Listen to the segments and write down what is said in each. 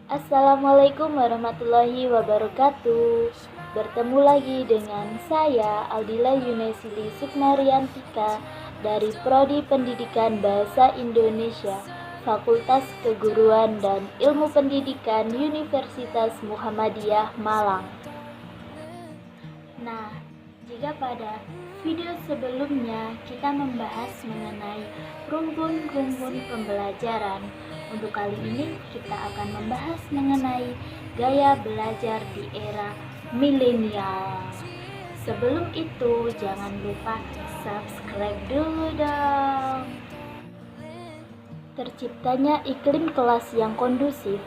Assalamualaikum warahmatullahi wabarakatuh. Bertemu lagi dengan saya Aldila Yunesili Sukmariantika dari Prodi Pendidikan Bahasa Indonesia, Fakultas Keguruan dan Ilmu Pendidikan Universitas Muhammadiyah Malang. Nah, jika pada video sebelumnya kita membahas mengenai rumpun-rumpun pembelajaran, untuk kali ini kita akan membahas mengenai gaya belajar di era milenial. Sebelum itu jangan lupa subscribe dulu dong. Terciptanya iklim kelas yang kondusif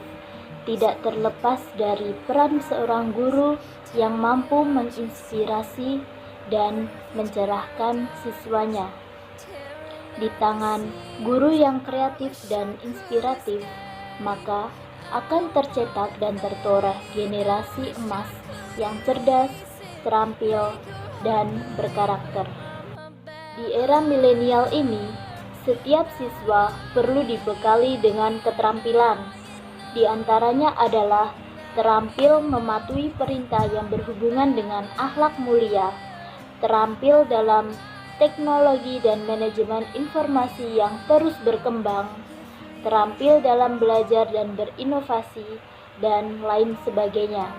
tidak terlepas dari peran seorang guru yang mampu menginspirasi dan mencerahkan siswanya. Di tangan guru yang kreatif dan inspiratif, maka akan tercetak dan tertoreh generasi emas yang cerdas, terampil, dan berkarakter. Di era milenial ini, setiap siswa perlu dibekali dengan keterampilan. Di antaranya adalah terampil mematuhi perintah yang berhubungan dengan akhlak mulia, terampil dalam teknologi dan manajemen informasi yang terus berkembang, terampil dalam belajar dan berinovasi, dan lain sebagainya.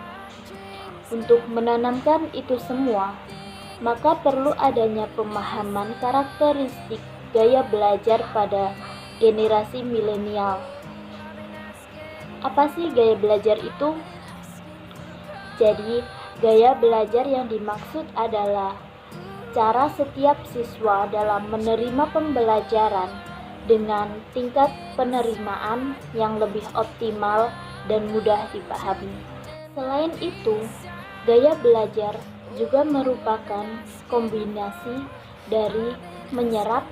Untuk menanamkan itu semua, maka perlu adanya pemahaman karakteristik gaya belajar pada generasi milenial. Apa sih gaya belajar itu? Jadi, gaya belajar yang dimaksud adalah cara setiap siswa dalam menerima pembelajaran dengan tingkat penerimaan yang lebih optimal dan mudah dipahami. Selain itu, gaya belajar juga merupakan kombinasi dari menyerap,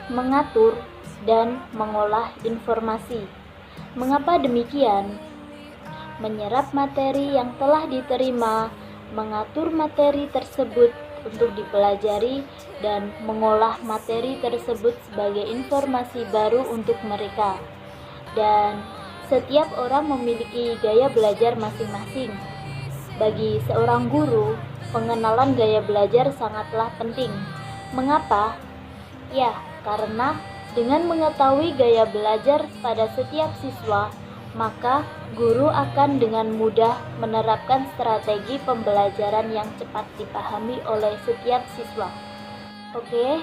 mengatur, dan mengolah informasi. Mengapa demikian? Menyerap materi yang telah diterima, mengatur materi tersebut untuk dipelajari, dan mengolah materi tersebut sebagai informasi baru untuk mereka. Dan setiap orang memiliki gaya belajar masing-masing. Bagi seorang guru, pengenalan gaya belajar sangatlah penting. Mengapa? Ya, karena dengan mengetahui gaya belajar pada setiap siswa, maka guru akan dengan mudah menerapkan strategi pembelajaran yang cepat dipahami oleh setiap siswa. Oke,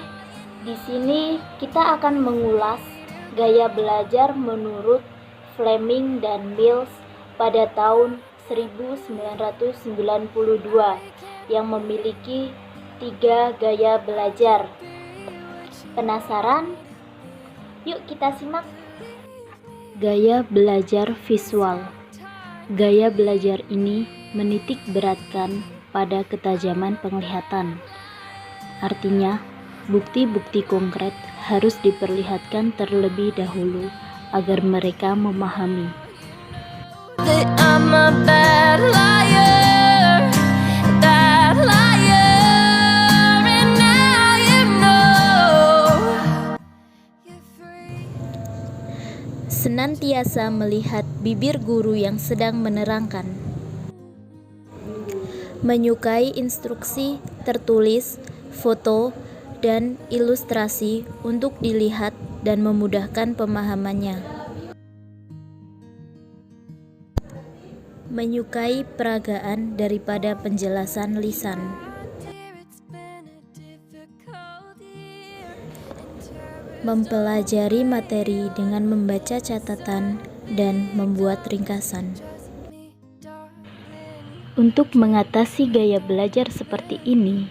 di sini kita akan mengulas gaya belajar menurut Fleming dan Mills pada tahun 1992 yang memiliki 3 gaya belajar. Penasaran? Yuk kita simak. Gaya belajar visual. Gaya belajar ini menitik beratkan pada ketajaman penglihatan. Artinya, bukti-bukti konkret harus diperlihatkan terlebih dahulu agar mereka memahami. Senantiasa melihat bibir guru yang sedang menerangkan. Menyukai instruksi tertulis, foto, dan ilustrasi untuk dilihat dan memudahkan pemahamannya. Menyukai peragaan daripada penjelasan lisan. Mempelajari materi dengan membaca catatan dan membuat ringkasan. Untuk mengatasi gaya belajar seperti ini,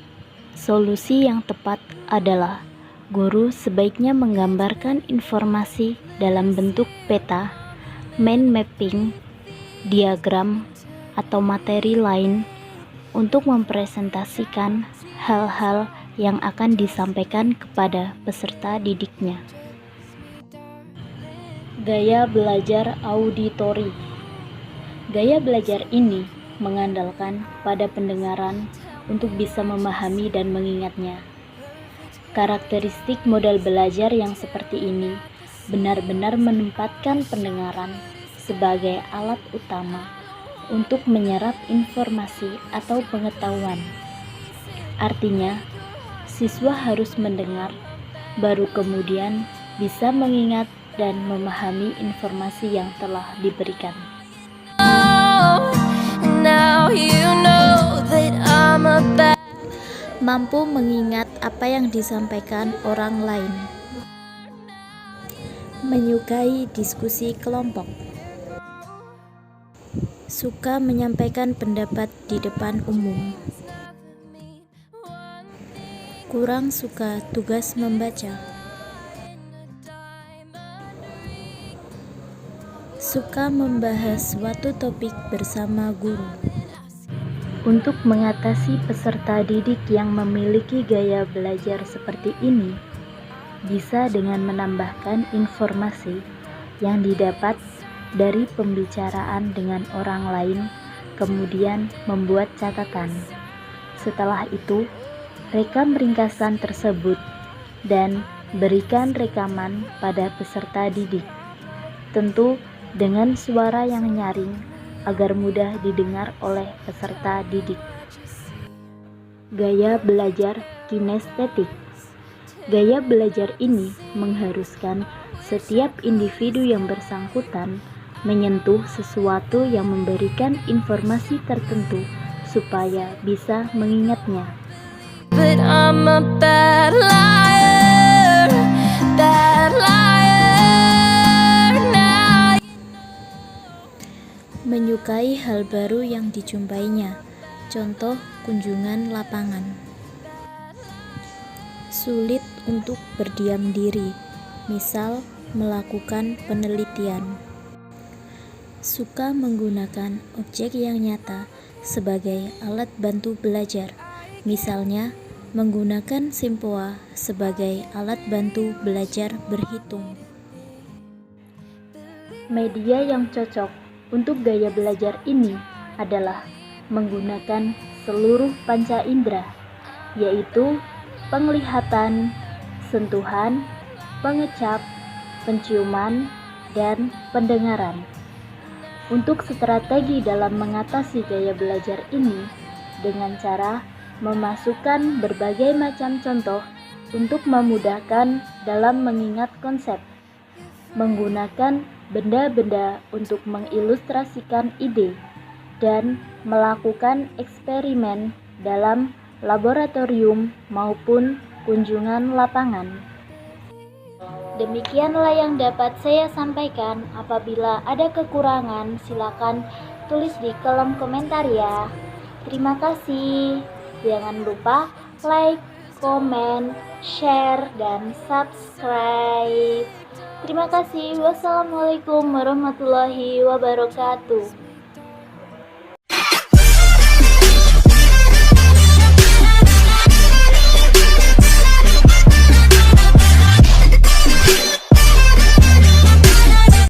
solusi yang tepat adalah guru sebaiknya menggambarkan informasi dalam bentuk peta, mind mapping, diagram, atau materi lain untuk mempresentasikan hal-hal yang akan disampaikan kepada peserta didiknya. Gaya belajar auditori. Gaya belajar ini mengandalkan pada pendengaran untuk bisa memahami dan mengingatnya. Karakteristik modal belajar yang seperti ini benar-benar menempatkan pendengaran sebagai alat utama untuk menyerap informasi atau pengetahuan. Artinya, siswa harus mendengar, baru kemudian bisa mengingat dan memahami informasi yang telah diberikan. Mampu mengingat apa yang disampaikan orang lain. Menyukai diskusi kelompok. Suka menyampaikan pendapat di depan umum. Kurang suka tugas membaca. Suka membahas suatu topik bersama guru. Untuk mengatasi peserta didik yang memiliki gaya belajar seperti ini, bisa dengan menambahkan informasi yang didapat dari pembicaraan dengan orang lain, kemudian membuat catatan. Setelah itu, rekam ringkasan tersebut dan berikan rekaman pada peserta didik. Tentu dengan suara yang nyaring agar mudah didengar oleh peserta didik. Gaya belajar kinestetik. Gaya belajar ini mengharuskan setiap individu yang bersangkutan menyentuh sesuatu yang memberikan informasi tertentu supaya bisa mengingatnya. But I'm a bad liar, bad liar now. Menyukai hal baru yang dijumpainya. Contoh kunjungan lapangan. Sulit untuk berdiam diri, misal melakukan penelitian. Suka menggunakan objek yang nyata sebagai alat bantu belajar, misalnya menggunakan Simpoa sebagai alat bantu belajar berhitung. Media yang cocok untuk gaya belajar ini adalah menggunakan seluruh panca indera, yaitu penglihatan, sentuhan, pengecap, penciuman, dan pendengaran. Untuk strategi dalam mengatasi gaya belajar ini dengan cara memasukkan berbagai macam contoh untuk memudahkan dalam mengingat konsep, menggunakan benda-benda untuk mengilustrasikan ide, dan melakukan eksperimen dalam laboratorium maupun kunjungan lapangan. Demikianlah yang dapat saya sampaikan. Apabila ada kekurangan, silakan tulis di kolom komentar ya. Terima kasih. Jangan lupa like, komen, share, dan subscribe. Terima kasih. Wassalamualaikum warahmatullahi wabarakatuh.